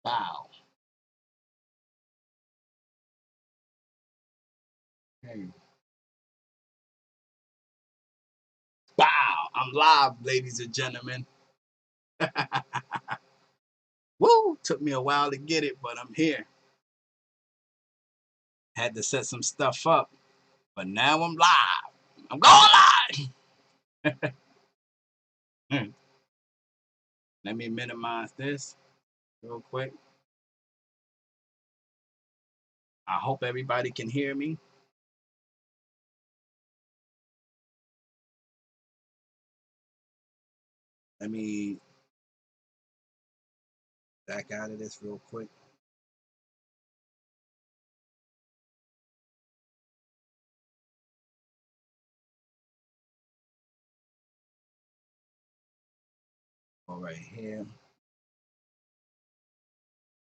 Wow. Hey. Wow. I'm live, ladies and gentlemen. Woo! Took me a while to get it, but I'm here. Had to set some stuff up, but now I'm live. I'm going live. Let me minimize this real quick. I hope everybody can hear me. Let me back out of this real quick. All right here.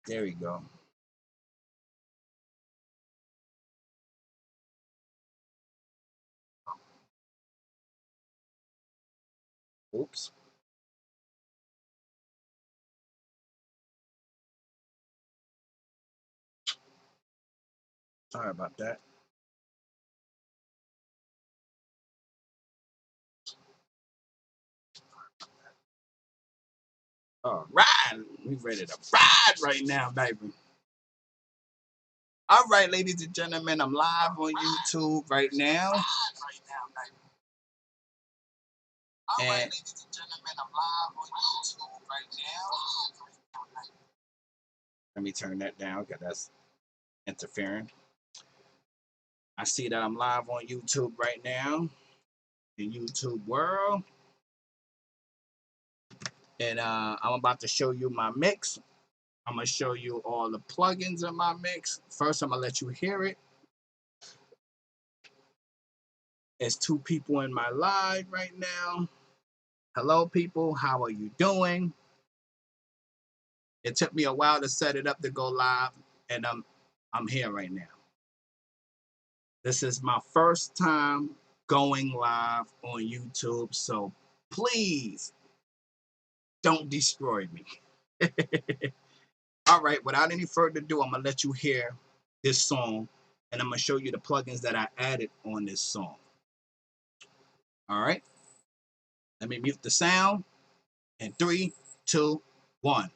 There we go. Oops. Sorry about that. All right. We ready to ride right now, baby. All right, ladies and gentlemen, I'm live on YouTube right now. And let me turn that down because that's interfering. I see that I'm live on YouTube right now, the YouTube world. And I'm about to show you my mix. I'm going to show you all the plugins in my mix. First, I'm going to let you hear it. There's 2 people in my live right now. Hello, people. How are you doing? It took me a while to set it up to go live, and I'm here right now. This is my first time going live on YouTube, so please don't destroy me. All right, without any further ado, I'm going to let you hear this song, and I'm going to show you the plugins that I added on this song. All right, let me mute the sound in 3, 2, 1.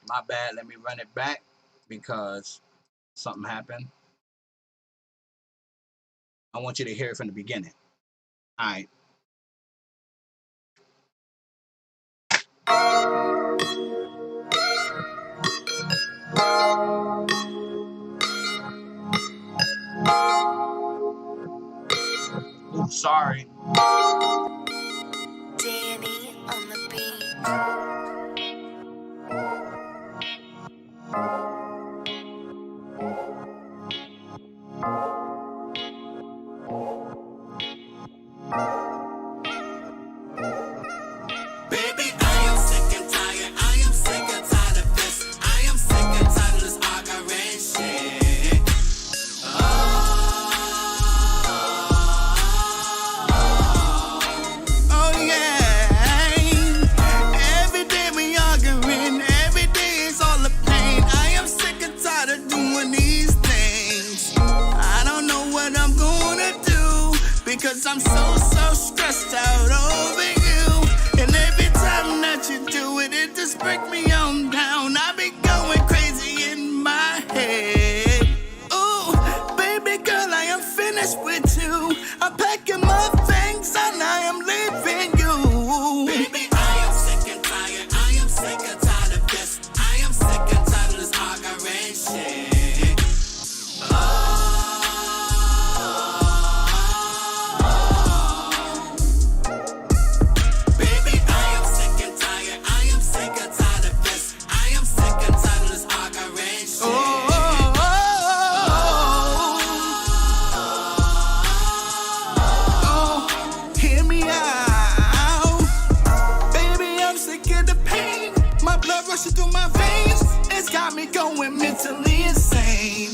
My bad, let me run it back because something happened. I want you to hear it from the beginning. All right. Ooh, sorry. Danny on the beat. Baby, I am sick and tired. I am sick and tired of this. I am sick and tired of this arguing shit. Oh yeah. Every day we arguing. Every day is all the pain. I am sick and tired of doing these things. I don't know what I'm gonna do because I'm so stressed out over you. And every time that you do it, it just breaks me on down. I be going crazy in my head. Ooh, baby girl, I am finished with you. I'm packing my things and I am leaving you. Baby, I am sick and tired. I am sick and tired of this. I am sick and tired of this arguing shit. Baby, I am sick and tired. I am sick and tired of this. me going mentally insane.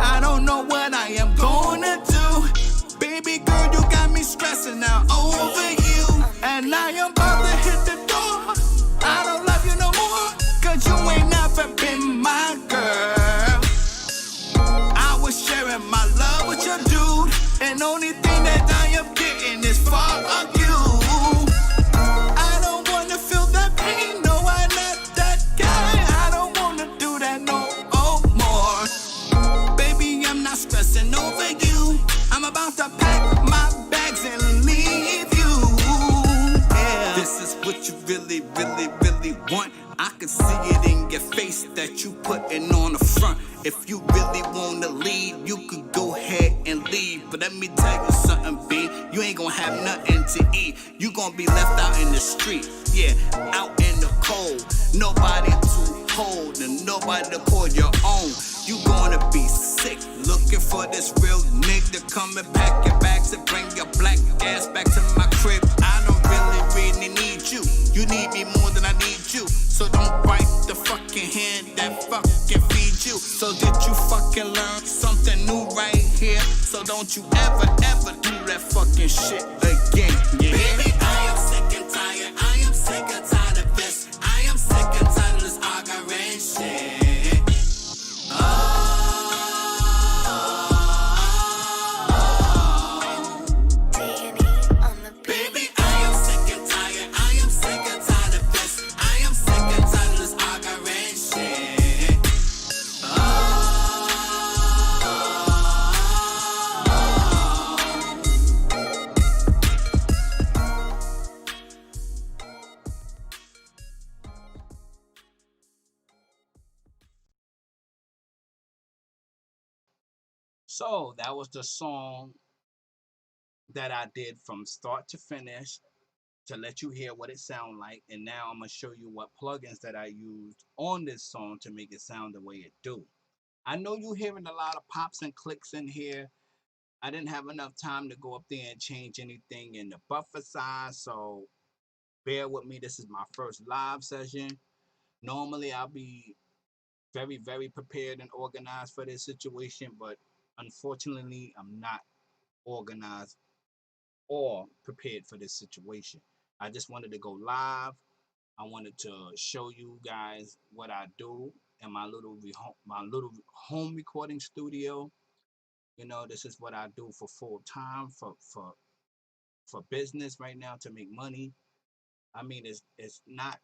I don't know what I am gonna do. Baby girl, you got me stressing out over you. And I am about to hit the door. I don't love you no more, cause you ain't never been my girl. I was sharing my love with your dude, and only thing that I am getting is far of you. I don't wanna feel that pain, no, I'm not that guy. I don't wanna do that no more. Baby, I'm not stressing over you. I'm about to pack my bags and leave you. Yeah. This is what you really, really, really want. I can see it in your face that you putting on the front. If you really wanna leave, you could go ahead and leave. But let me tell you something, B. You ain't gonna have nothing to eat. You gonna be left out in the street. Yeah, out in the cold. Nobody to hold and nobody to call your own. You gonna be sick, looking for this real nigga to come and pack your bags and bring your black ass back to my crib. I don't really need you. You need me more than I need you. So don't bite the fucking hand that fucking feeds you. So did you fucking learn something new right here? So don't you ever do that fucking shit again. Yeah. Baby, I am sick and tired. I am sick and tired of this. I am sick and tired of this arguing shit. Baby, I am sick and tired. I am sick and tired of this. I am sick and tired of this arguing shit. So that was the song that I did from start to finish to let you hear what it sound like. And now I'm gonna show you what plugins that I used on this song to make it sound the way it do. I know you hearing a lot of pops and clicks in here. I didn't have enough time to go up there and change anything in the buffer size, so bear with me. This is my first live session. Normally I'll be very prepared and organized for this situation, but unfortunately I'm not organized or prepared for this situation. I just wanted to go live. I wanted to show you guys what I do in my little home recording studio. You know, this is what I do for full time for business right now to make money. I mean, it's not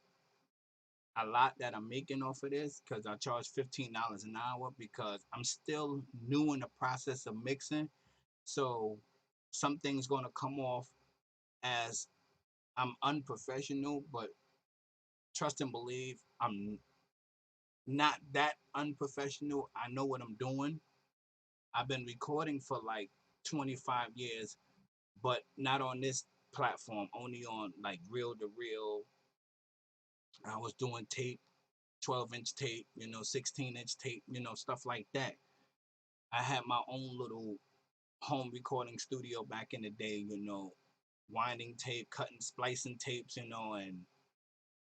a lot that I'm making off of this because I charge $15 an hour because I'm still new in the process of mixing. So some things gonna come off as I'm unprofessional, but trust and believe I'm not that unprofessional. I know what I'm doing. I've been recording for like 25 years, but not on this platform, only on like reel to reel. I was doing tape, 12-inch tape, 16-inch tape, stuff like that. I had my own little home recording studio back in the day, winding tape, cutting, splicing tapes, and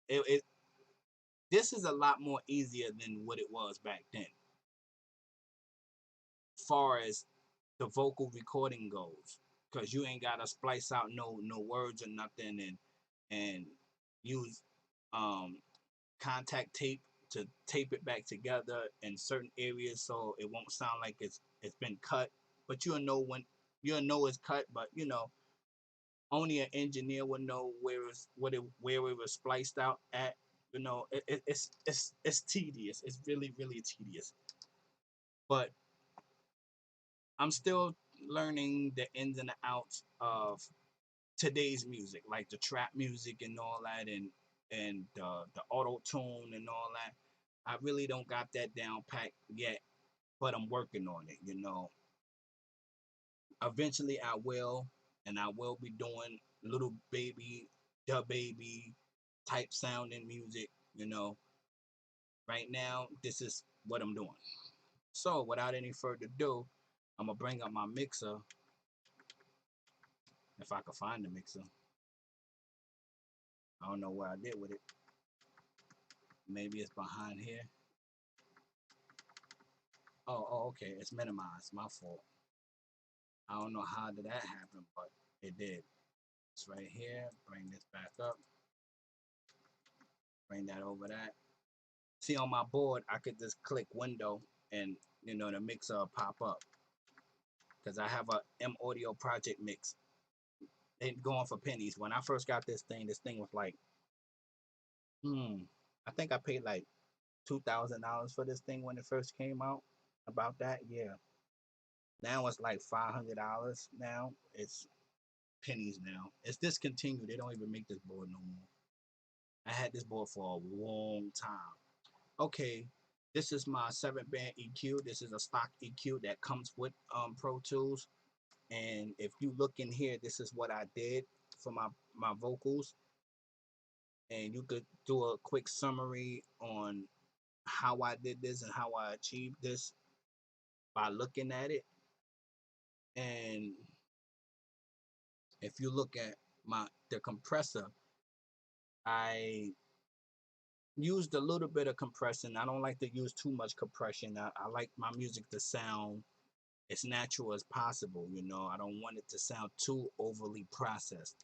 it this is a lot more easier than what it was back then. Far as the vocal recording goes, because you ain't gotta splice out no words or nothing, and use contact tape to tape it back together in certain areas so it won't sound like it's been cut. But you'll know it's cut, but only an engineer would know where it was spliced out at. It's tedious. It's really tedious. But I'm still learning the ins and the outs of today's music, like the trap music and all that, and the auto tune and all that. I really don't got that down packed yet, but I'm working on it. Eventually I will, and I will be doing little baby, the baby type sounding music. Right now this is what I'm doing. So without any further ado, I'm gonna bring up my mixer if I can find the mixer. I don't know what I did with it. Maybe it's behind here. Okay, it's minimized. My fault. I don't know how did that happen, but it did. It's right here. Bring this back up. Bring that over that. See on my board, I could just click window and the mixer will pop up because I have a M Audio Project mix. They going for pennies. When I first got this thing was like, I think I paid like $2,000 for this thing when it first came out. About that, yeah. Now it's like $500. Now it's pennies. Now it's discontinued. They don't even make this board no more. I had this board for a long time. Okay, this is my 7-band EQ. This is a stock EQ that comes with Pro Tools. And if you look in here, this is what I did for my vocals. And you could do a quick summary on how I did this and how I achieved this by looking at it. And if you look at the compressor, I used a little bit of compression. I don't like to use too much compression. I like my music to sound as natural as possible. I don't want it to sound too overly processed.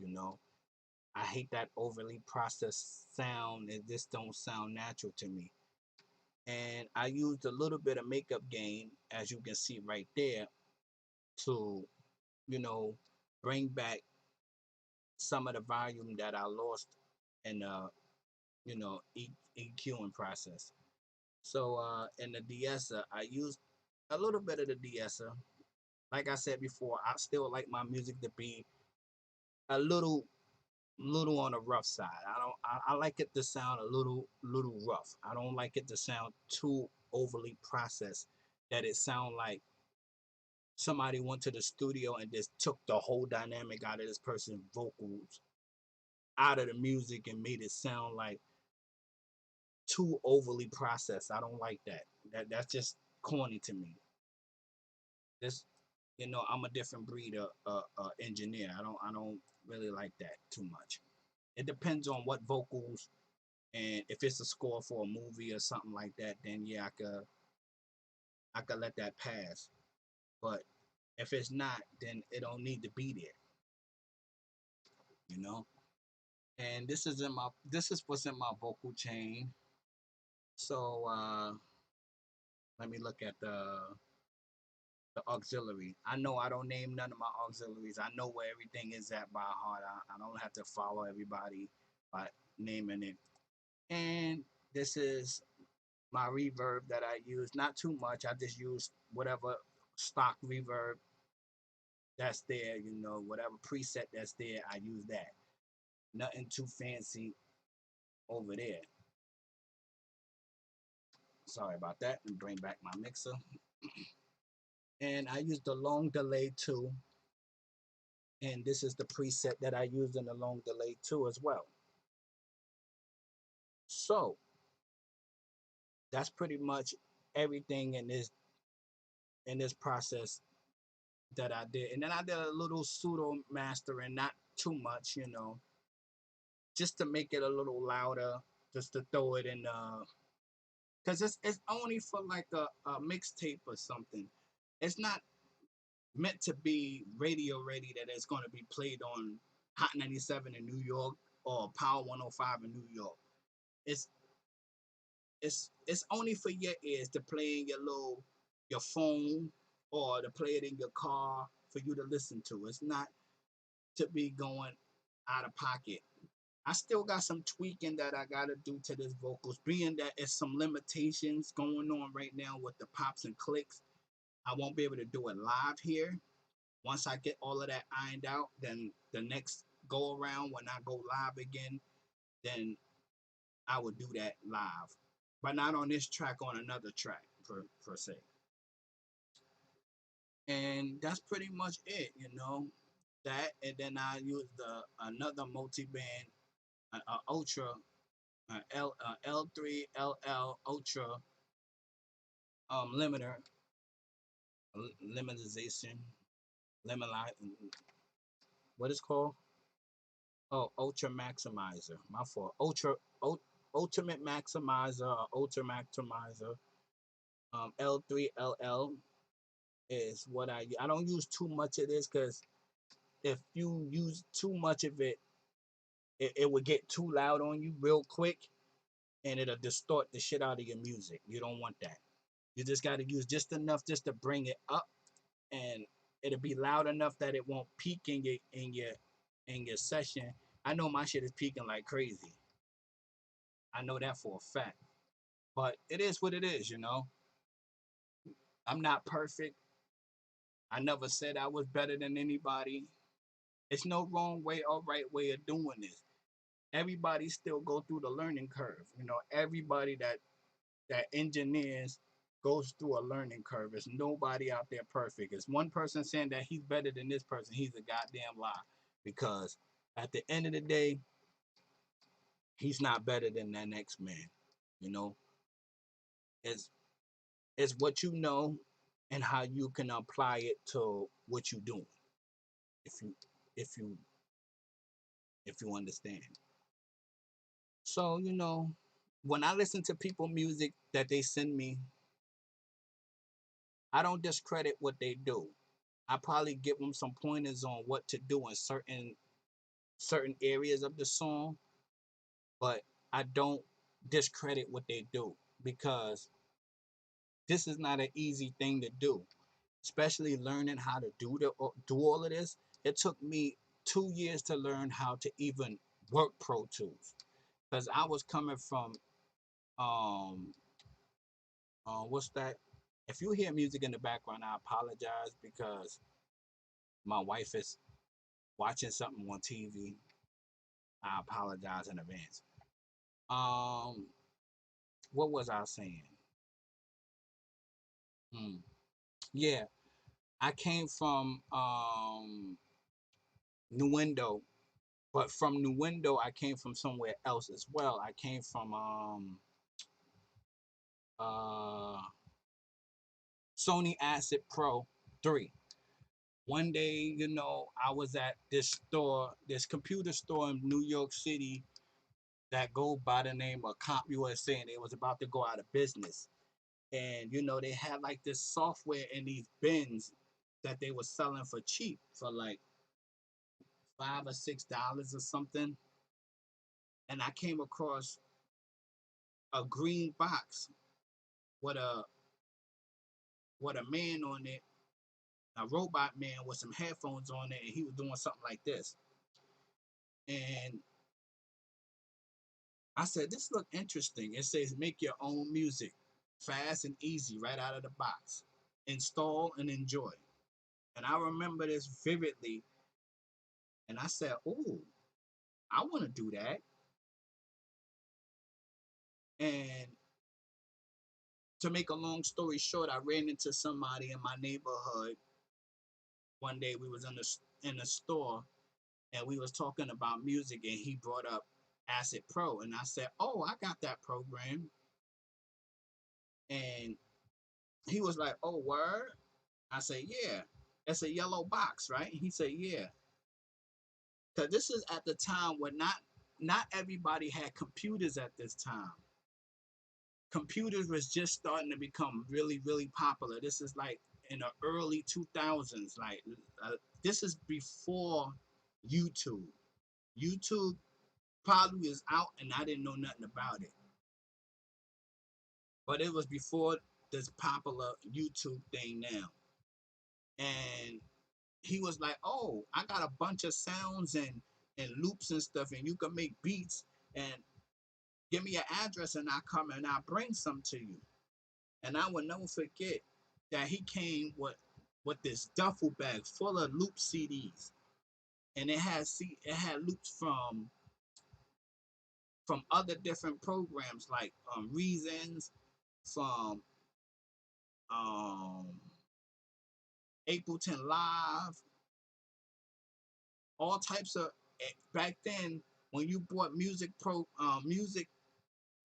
I hate that overly processed sound. It just don't sound natural to me. And I used a little bit of makeup gain, as you can see right there, to you know bring back some of the volume that I lost in EQing process. So in the de-esser, I used a little bit of the de-esser. Like I said before, I still like my music to be a little on the rough side. I like it to sound a little rough. I don't like it to sound too overly processed that it sound like somebody went to the studio and just took the whole dynamic out of this person's vocals out of the music and made it sound like too overly processed. I don't like that. That's just corny to me. This, I'm a different breed of engineer. I don't really like that too much. It depends on what vocals, and if it's a score for a movie or something like that, then yeah, I could let that pass. But if it's not, then it don't need to be there. You know. And this is what's in my vocal chain. So let me look at the auxiliary. I know I don't name none of my auxiliaries. I know where everything is at by heart. I don't have to follow everybody by naming it. And this is my reverb that I use. Not too much. I just use whatever stock reverb that's there, whatever preset that's there, I use that. Nothing too fancy over there. Sorry about that. And bring back my mixer. And I use the long delay too. And this is the preset that I used in the long delay too as well. So that's pretty much everything in this process that I did. And then I did a little pseudo mastering, not too much, just to make it a little louder, just to throw it in because it's only for like a mixtape or something. It's not meant to be radio ready that it's going to be played on Hot 97 in New York or Power 105 in New York. It's it's only for your ears to play in your phone or to play it in your car for you to listen to. It's not to be going out of pocket. I still got some tweaking that I gotta do to this vocals, being that it's some limitations going on right now with the pops and clicks. I won't be able to do it live here. Once I get all of that ironed out, then the next go around when I go live again, then I would do that live. But not on this track, on another track per se. And that's pretty much it. That, and then I use another multi-band, Ultra, L3 LL Ultra limiter, limitization, limit, what is called? Oh, Ultra Maximizer. My fault. Ultimate Maximizer or Ultra Maximizer. L3LL is what I don't use too much of this because if you use too much of it, it would get too loud on you real quick and it'll distort the shit out of your music. You don't want that. You just got to use just enough just to bring it up, and it'll be loud enough that it won't peak in your session. I know my shit is peaking like crazy. I know that for a fact. But it is what it is, you know. I'm not perfect. I never said I was better than anybody. It's no wrong way or right way of doing this. Everybody still go through the learning curve. You know, everybody that engineers goes through a learning curve. There's nobody out there perfect. It's one person saying that he's better than this person. He's a goddamn lie. Because at the end of the day, he's not better than that next man. You know, it's it's what you know and how you can apply it to what you're doing. If you if you if you understand. So, you know, when I listen to people music that they send me, I don't discredit what they do. I probably give them some pointers on what to do in certain areas of the song, but I don't discredit what they do because this is not an easy thing to do, especially learning how to do all of this. It took me 2 years to learn how to even work Pro Tools because I was coming from um what's that? If you hear music in the background, I apologize because my wife is watching something on TV. I apologize in advance. Um, what was I saying? Hmm. Yeah, I came from Nuendo, but from Nuendo, I came from somewhere else as well. I came from uh Sony Acid Pro 3. One day, you know, I was at this store, this computer store in New York City that go by the name of Comp USA, and it was about to go out of business. And you know, they had like this software in these bins that they were selling for cheap, for like $5 or $6 or something. And I came across a green box with a man on it, a robot man with some headphones on it, and he was doing something like this. And I said, this look interesting. It says make your own music, fast and easy, right out of the box. Install and enjoy. And I remember this vividly. And I said, oh, I want to do that. And to make a long story short, I ran into somebody in my neighborhood. One day we was in the store and we was talking about music and he brought up Acid Pro and I said, "Oh, I got that program." And he was like, "Oh, word?" I said, "Yeah. It's a yellow box, right?" He said, "Yeah." Cuz this is at the time when not everybody had computers at this time. Computers was just starting to become really, really popular. This is like in the early 2000s. Like this is before YouTube. YouTube probably was out and I didn't know nothing about it. But it was before this popular YouTube thing now. And he was like, "Oh, I got a bunch of sounds and loops and stuff, and you can make beats and give me your address and I come and I bring some to you." And I will never forget that he came with this duffel bag full of loop CDs, and it had loops from other different programs like Reasons, from um, Ableton Live, all types of. Back then, when you bought music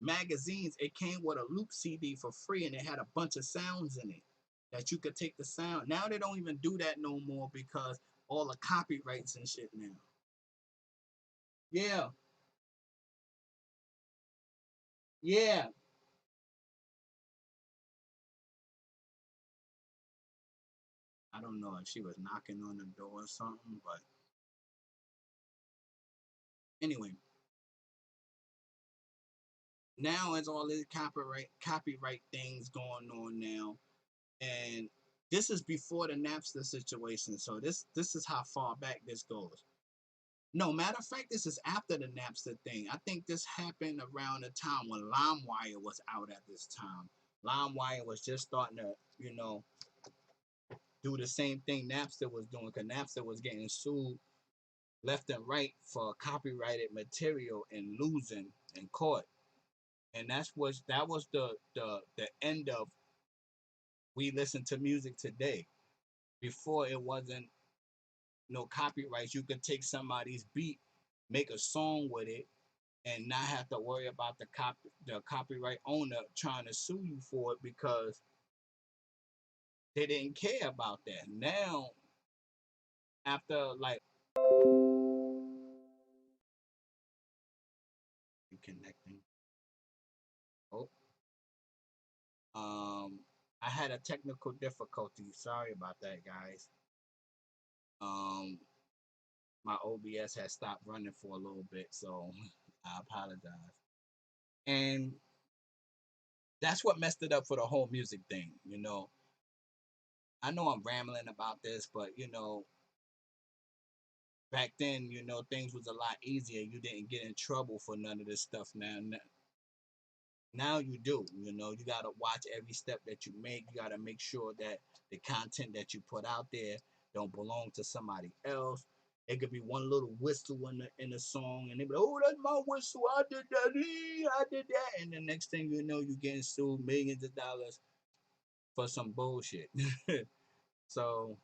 magazines, it came with a loop CD for free, and it had a bunch of sounds in it that you could take the sound. Now they don't even do that no more because all the copyrights and shit now. Yeah, yeah, I don't know if she was knocking on the door or something, but anyway, now it's all this copyright things going on now, and this is before the Napster situation. So this is how far back this goes. No, matter of fact, this is after the Napster thing. I think this happened around the time when LimeWire was out at this time. LimeWire was just starting to, do the same thing Napster was doing, because Napster was getting sued left and right for copyrighted material and losing in court. And that was the end of we listen to music today. Before, it wasn't no copyrights. You could take somebody's beat, make a song with it, and not have to worry about the copyright owner trying to sue you for it, because they didn't care about that. Now, after like connecting, oh, I had a technical difficulty. Sorry about that, guys. Um, my OBS has stopped running for a little bit, so I apologize. And that's what messed it up for the whole music thing. I know I'm rambling about this, but back then, things was a lot easier. You didn't get in trouble for none of this stuff. Now you do. You gotta watch every step that you make. You gotta make sure that the content that you put out there don't belong to somebody else. It could be one little whistle in the song, and they be like, "Oh, that's my whistle. I did that. I did that." And the next thing you know, you're getting sued millions of dollars for some bullshit. So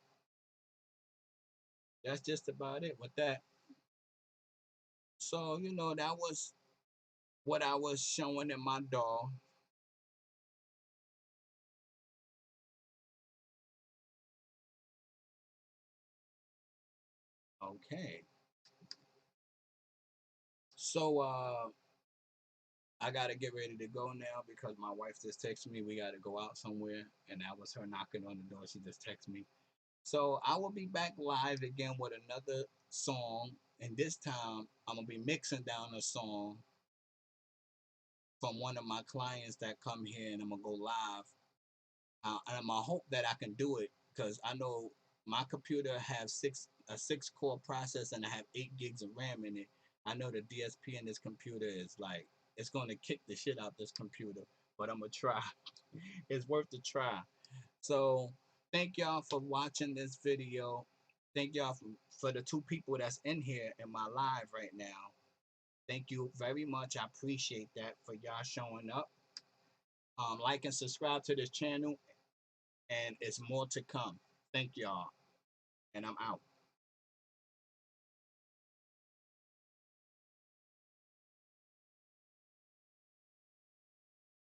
that's just about it with that. So that was what I was showing in my DAW. Okay. So I gotta get ready to go now because my wife just texted me. We gotta go out somewhere, and that was her knocking on the door. She just texted me. So I will be back live again with another song, and this time I'm gonna be mixing down a song from one of my clients that come here, and I'm gonna go live. And I hope that I can do it, because I know my computer has a 6-core processor, and I have 8 gigs of RAM in it. I know the DSP in this computer is like, it's gonna kick the shit out this computer, but I'm gonna try. It's worth the try. So thank y'all for watching this video. Thank y'all for the 2 people that's in here in my live right now. Thank you very much. I appreciate that for y'all showing up. Like and subscribe to this channel, and it's more to come. Thank y'all, and I'm out.